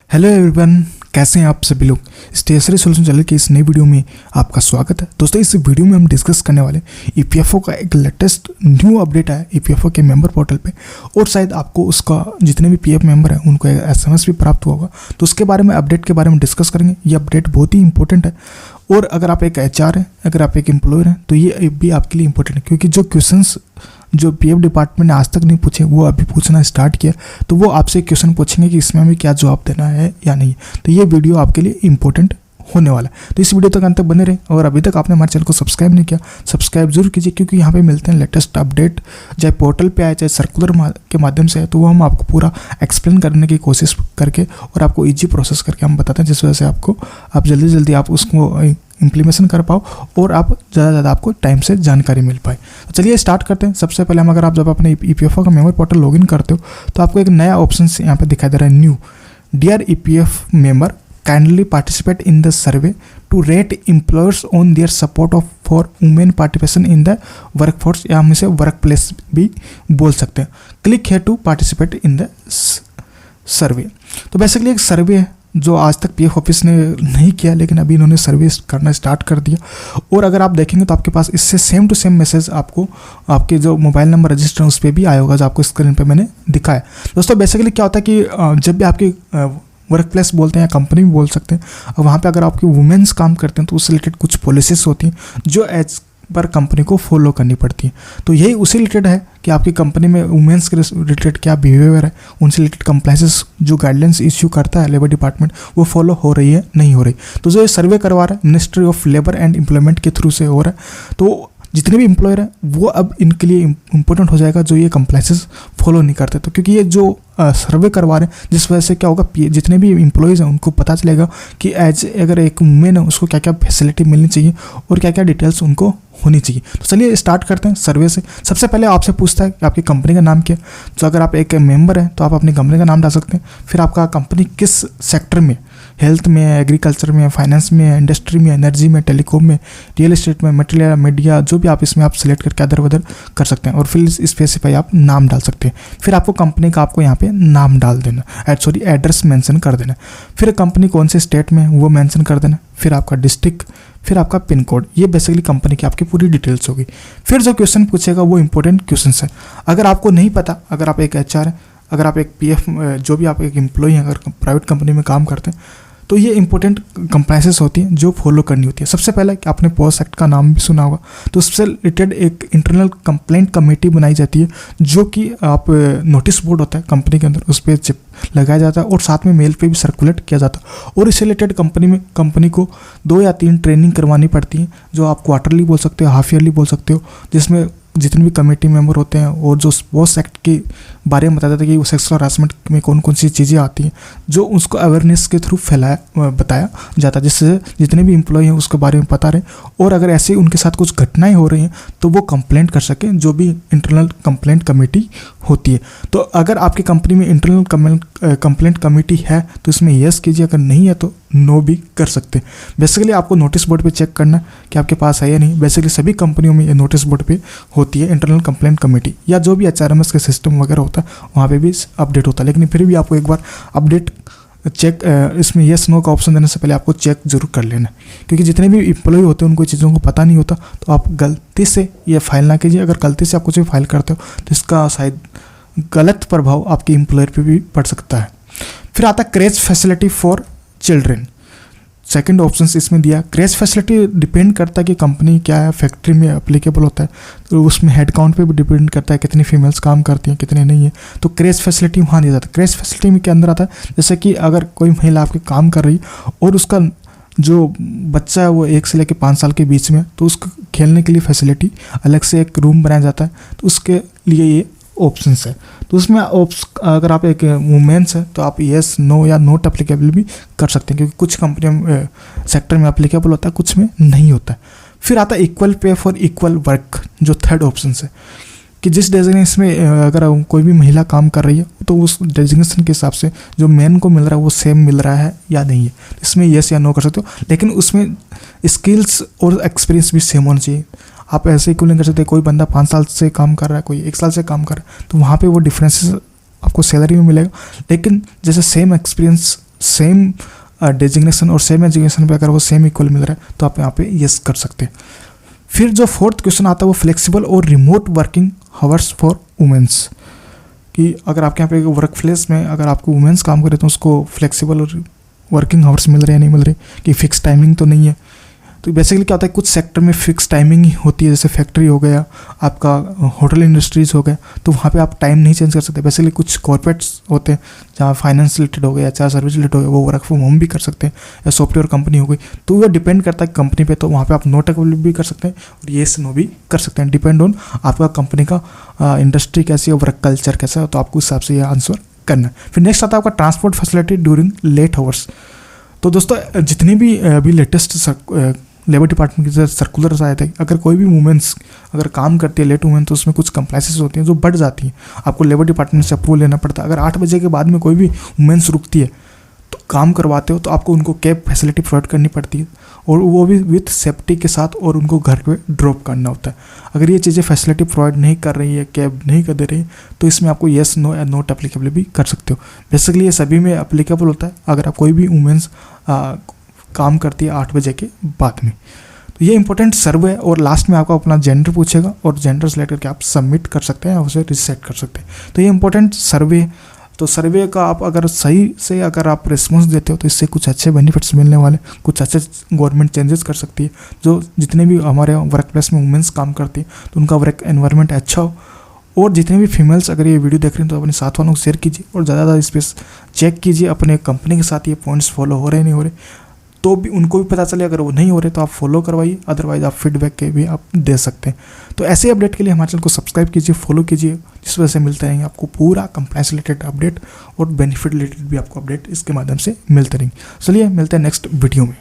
Hello everyone, कैसे हैं आप सभी लोग। स्टेशनरी सॉल्यूशन चैनल के इस नई वीडियो में आपका स्वागत है। दोस्तों, इस वीडियो में हम डिस्कस करने वाले ईपीएफओ का एक लेटेस्ट न्यू अपडेट आया ईपीएफओ के मेंबर पोर्टल पे, और शायद आपको उसका जितने भी पीएफ मेंबर हैं उनको एसएमएस भी प्राप्त हुआ होगा। तो उसके बारे में अपडेट के बारे में डिस्कस करेंगे। ये अपडेट बहुत ही इंपॉर्टेंट है, और अगर आप एक एचआर हैं, अगर आप एक एम्प्लॉयर हैं, तो ये भी आपके लिए इंपॉर्टेंट है, क्योंकि जो क्वेश्चंस जो पीएफ डिपार्टमेंट ने आज तक नहीं पूछे वो अभी पूछना स्टार्ट किया। तो वो आपसे क्वेश्चन पूछेंगे कि इसमें हमें क्या जवाब देना है या नहीं। तो ये वीडियो आपके लिए इंपॉर्टेंट होने वाला है। तो इस वीडियो तक अंत तक बने रहे, और अभी तक आपने हमारे चैनल को सब्सक्राइब नहीं किया, सब्सक्राइब जरूर कीजिए, क्योंकि यहाँ पे मिलते हैं लेटेस्ट अपडेट, चाहे पोर्टल पे आए चाहे सर्कुलर के माध्यम से है, तो वो हम आपको पूरा एक्सप्लेन करने की कोशिश करके और आपको ईजी प्रोसेस करके हम बताते हैं, जिस वजह से आप जल्दी आप उसको इम्प्लीमेशन कर पाओ और आप ज़्यादा आपको टाइम से जानकारी मिल पाए। तो चलिए स्टार्ट करते हैं। सबसे पहले हम आप जब अपने ईपीएफओ का मेंबर पोर्टल लॉगिन करते हो तो आपको एक नया ऑप्शन यहाँ पे दिखाई दे रहा है, new. Dear EPF member, kindly participate in the survey to rate employers on their support of for women participation in the workforce, या हम इसे वर्क प्लेस भी बोल सकते हैं। Click here to participate in the survey. तो basically एक सर्वे है जो आज तक पीएफ ऑफिस ने नहीं किया, लेकिन अभी इन्होंने सर्वे करना स्टार्ट कर दिया। और अगर आप देखेंगे तो आपके पास इससे सेम टू सेम मैसेज आपको आपके जो मोबाइल नंबर रजिस्टर है उस पर भी आया होगा, जो आपको स्क्रीन पे मैंने दिखाया। दोस्तों, बेसिकली क्या होता है कि जब भी आपकी वर्क प्लेस बोलते हैं या कंपनी भी बोल सकते हैं, और वहाँ पे अगर आपकी वुमेन्स काम करते हैं तो उससे रिलेटेड कुछ पॉलिसीज होती हैं जो एज पर कंपनी को फॉलो करनी पड़ती है। तो यही उसी रिलेटेड है कि आपकी कंपनी में वुमेन्स के रिलेटेड क्या बिहेवियर है, उनसे रिलेटेड कंप्लाइंसेस जो गाइडलाइंस इश्यू करता है लेबर डिपार्टमेंट, वो फॉलो हो रही है नहीं हो रही। तो जो ये सर्वे करवा रहा है ministry of labour and employment के थ्रू से हो रहा है, तो जितने भी एम्प्लॉयर हैं वो अब इनके लिए इंपॉर्टेंट हो जाएगा जो ये कंप्लाइंसेस फॉलो नहीं करते। तो क्योंकि ये जो सर्वे करवा रहे हैं, जिस वजह से क्या होगा, जितने भी एम्प्लॉयज़ हैं उनको पता चलेगा कि एज अगर एक वुमेन है उसको क्या क्या फैसिलिटी मिलनी चाहिए और क्या क्या डिटेल्स उनको होनी चाहिए। तो चलिए स्टार्ट करते हैं सर्वे से। सबसे पहले आपसे पूछता है कि आपकी कंपनी का नाम क्या है। तो अगर आप एक मेंबर हैं तो आप अपनी कंपनी का नाम डाल सकते हैं। फिर आपका कंपनी किस सेक्टर में, हेल्थ में, एग्रीकल्चर में, फाइनेंस में, इंडस्ट्री में, एनर्जी में, टेलीकॉम में, रियल एस्टेट में, मटेरियल, मीडिया, जो भी आप इसमें आप सिलेक्ट करके अदर वदर कर सकते हैं, और फिर स्पेसिफाई आप नाम डाल सकते हैं। फिर आपको कंपनी का आपको यहाँ पे नाम डाल देना, एड्रेस मेंशन कर देना। फिर कंपनी कौन से स्टेट में वो मेंशन कर देना। फिर आपका डिस्ट्रिक्ट, फिर आपका पिन कोड। ये बेसिकली कंपनी की आपकी पूरी डिटेल्स होगी। फिर जो क्वेश्चन पूछेगा वो इंपॉर्टेंट क्वेश्चन है। अगर आपको नहीं पता, अगर आप एक एचआर हैं, अगर आप एक पीएफ जो भी आप एक एम्प्लॉय हैं, अगर प्राइवेट कंपनी में काम करते हैं, तो ये इंपॉर्टेंट कंप्लाइंसेस होती हैं जो फॉलो करनी होती है। सबसे पहले कि आपने पोस्ट एक्ट का नाम भी सुना होगा, तो उससे रिलेटेड एक इंटरनल कंप्लेंट कमेटी बनाई जाती है, जो कि आप नोटिस बोर्ड होता है कंपनी के अंदर, उस पर चिप लगाया जाता है और साथ में मेल पे भी सर्कुलेट किया जाता है। और इससे रिलेटेड कंपनी को 2 या 3 ट्रेनिंग करवानी पड़ती है, जो आप क्वार्टरली बोल सकते हो, हाफ ईयरली बोल सकते हो, जिसमें जितने भी कमेटी मेंबर होते हैं और जो पोस्ट एक्ट के बारे में बताया जाता है कि वो सेक्सुअल हरासमेंट में कौन कौन सी चीज़ें आती हैं, जो उसको अवेयरनेस के थ्रू बताया जाता है, जिससे जितने भी एम्प्लॉय हैं उसके बारे में पता रहे, और अगर ऐसे उनके साथ कुछ घटनाएं हो रही हैं तो वो कंप्लेंट कर सकें, जो भी इंटरनल कंप्लेंट कमेटी होती है। तो अगर आपकी कंपनी में इंटरनल कंप्लेंट कमेटी है तो इसमें येस कीजिए, अगर नहीं है तो नो भी कर सकते हैं। बेसिकली आपको नोटिस बोर्ड पे चेक करना कि आपके पास है या नहीं। बेसिकली सभी कंपनियों में ये नोटिस बोर्ड पे होती है इंटरनल कंप्लेंट कमेटी, या जो भी एचआरएमएस के सिस्टम वगैरह होता है वहाँ पे भी अपडेट होता है। लेकिन फिर भी आपको एक बार अपडेट चेक, इसमें येस नो का ऑप्शन देने से पहले आपको चेक जरूर कर लेना, क्योंकि जितने भी एम्प्लॉय होते हैं उनको चीज़ों को पता नहीं होता। तो आप गलती से ये फाइल ना कीजिए। अगर गलती से आप कुछ भी फाइल करते हो तो इसका शायद गलत प्रभाव आपके एम्प्लॉयर पे भी पड़ सकता है। फिर आता है creche facility for children. Second option इसमें दिया। क्रेच फैसिलिटी डिपेंड करता है कि कंपनी क्या है, फैक्ट्री में अप्लीकेबल होता है, तो उसमें हेड काउंट पे भी डिपेंड करता है कितनी फीमेल्स काम करती हैं कितने नहीं है। तो क्रेच फैसिलिटी वहाँ दिया जाता है। क्रेच फैसिलिटी में के अंदर आता है जैसे कि अगर कोई महिला आपके काम कर रही और उसका जो बच्चा है वो 1 से लेकर 5 साल के बीच में, तो उसको खेलने के लिए फैसिलिटी अलग से एक रूम बनाया जाता है, तो उसके लिए ये ऑप्शंस है। तो उसमें अगर आप एक वुमेन्स है तो आप येस नो या नॉट अप्लीकेबल भी कर सकते हैं, क्योंकि कुछ कंपनियों सेक्टर में अप्लीकेबल होता है, कुछ में नहीं होता है। फिर आता है equal pay for equal work, जो थर्ड ऑप्शन है, कि जिस डेजिग्नेशन में अगर कोई भी महिला काम कर रही है तो उस डेजिग्नेशन के हिसाब से जो मेन को मिल रहा है वो सेम मिल रहा है या नहीं है। इसमें येस या नो कर सकते हो, लेकिन उसमें स्किल्स और एक्सपीरियंस भी सेम होना चाहिए। आप ऐसे ही क्यों नहीं कर सकते, कोई बंदा 5 साल से काम कर रहा है, कोई 1 साल से काम कर रहा है, तो वहाँ पे वो डिफरेंसेस आपको सैलरी में मिलेगा। लेकिन जैसे सेम एक्सपीरियंस सेम डेजिग्नेशन और सेम एजुकेशन पे अगर वो सेम इक्वल मिल रहा है तो आप यहाँ पे यस कर सकते हैं। फिर जो फोर्थ क्वेश्चन आता है वो फ्लेक्सिबल और remote working hours for women's, कि अगर आपके यहाँ पे वर्क प्लेस में अगर आपको वुमेंस काम करे तो उसको फ्लेक्सिबल और वर्किंग आवर्स मिल रहे हैं नहीं मिल रहे, कि फिक्स टाइमिंग तो नहीं है। तो बेसिकली क्या होता है, कुछ सेक्टर में फिक्स टाइमिंग ही होती है, जैसे फैक्ट्री हो गया, आपका होटल इंडस्ट्रीज़ हो गया, तो वहाँ पे आप टाइम नहीं चेंज कर सकते। बेसिकली कुछ कॉर्पोरेट्स होते हैं जहाँ फाइनेंस रिलेटेड हो गया, चाहे सर्विस रिलेटेड हो गया, वो वर्क फ्रॉम होम भी कर सकते हैं, या सॉफ्टवेयर कंपनी हो गई, तो वो डिपेंड करता है कंपनी पे। तो वहाँ पे आप नोट अवेलेबल भी कर सकते हैं और येस नो भी कर सकते हैं, डिपेंड ऑन आपका कंपनी का इंडस्ट्री कैसी है, वर्क कल्चर कैसा है, तो आपको उस हिसाब से ये आंसर करना है। फिर नेक्स्ट आता है आपका transport facility during late hours. तो दोस्तों जितने भी अभी लेटेस्ट लेबर डिपार्टमेंट की सर्कुलर्स आए थे, अगर कोई भी वुमेंस अगर काम करती है लेट वुमेन, तो उसमें कुछ कंप्लाइंसेस होती हैं जो बढ़ जाती हैं, आपको लेबर डिपार्टमेंट से अप्रूवल लेना पड़ता है। अगर 8 बजे के बाद में कोई भी वुमेंस रुकती है तो काम करवाते हो तो आपको उनको कैब फैसिलिटी प्रोवाइड करनी पड़ती है, और वो भी विथ सेफ्टी के साथ, और उनको घर पे ड्रॉप करना होता है। अगर ये चीज़ें फैसिलिटी प्रोवाइड नहीं कर रही है, कैब नहीं कर दे रही, तो इसमें आपको येस नो या नॉट एप्लीकेबल भी कर सकते हो। बेसिकली ये सभी में एप्लीकेबल होता है अगर आप कोई भी वुमेंस काम करती है 8 बजे के बाद में। तो ये इंपॉर्टेंट सर्वे है, और लास्ट में आपका अपना जेंडर पूछेगा और जेंडर सेलेक्ट करके आप सबमिट कर सकते हैं, उसे रिसेट कर सकते हैं। तो ये इंपॉर्टेंट सर्वे, तो सर्वे का आप अगर सही से अगर आप रिस्पॉन्स देते हो तो इससे कुछ अच्छे बेनिफिट्स मिलने वाले, कुछ अच्छे गवर्नमेंट चेंजेस कर सकती है। जो जितने भी हमारे वर्क प्लेस में वुमेंस काम करती है तो उनका वर्क एनवायरनमेंट अच्छा हो। और जितने भी फीमेल्स अगर ये वीडियो देख रहे हैं तो अपने साथ वालों को शेयर कीजिए, और ज़्यादा इस पर चेक कीजिए अपने कंपनी के साथ ये पॉइंट्स फॉलो हो रहे नहीं हो रहे, तो भी उनको भी पता चले। अगर वो नहीं हो रहे तो आप फॉलो करवाइए, अदरवाइज आप फीडबैक के भी आप दे सकते हैं। तो ऐसे अपडेट के लिए हमारे चैनल को सब्सक्राइब कीजिए, फॉलो कीजिए, जिस वजह से मिलते रहेंगे आपको पूरा कंप्लायंस रिलेटेड अपडेट और बेनिफिट रिलेटेड भी आपको अपडेट इसके माध्यम से मिलते रहेंगे। चलिए मिलते हैं नेक्स्ट वीडियो में।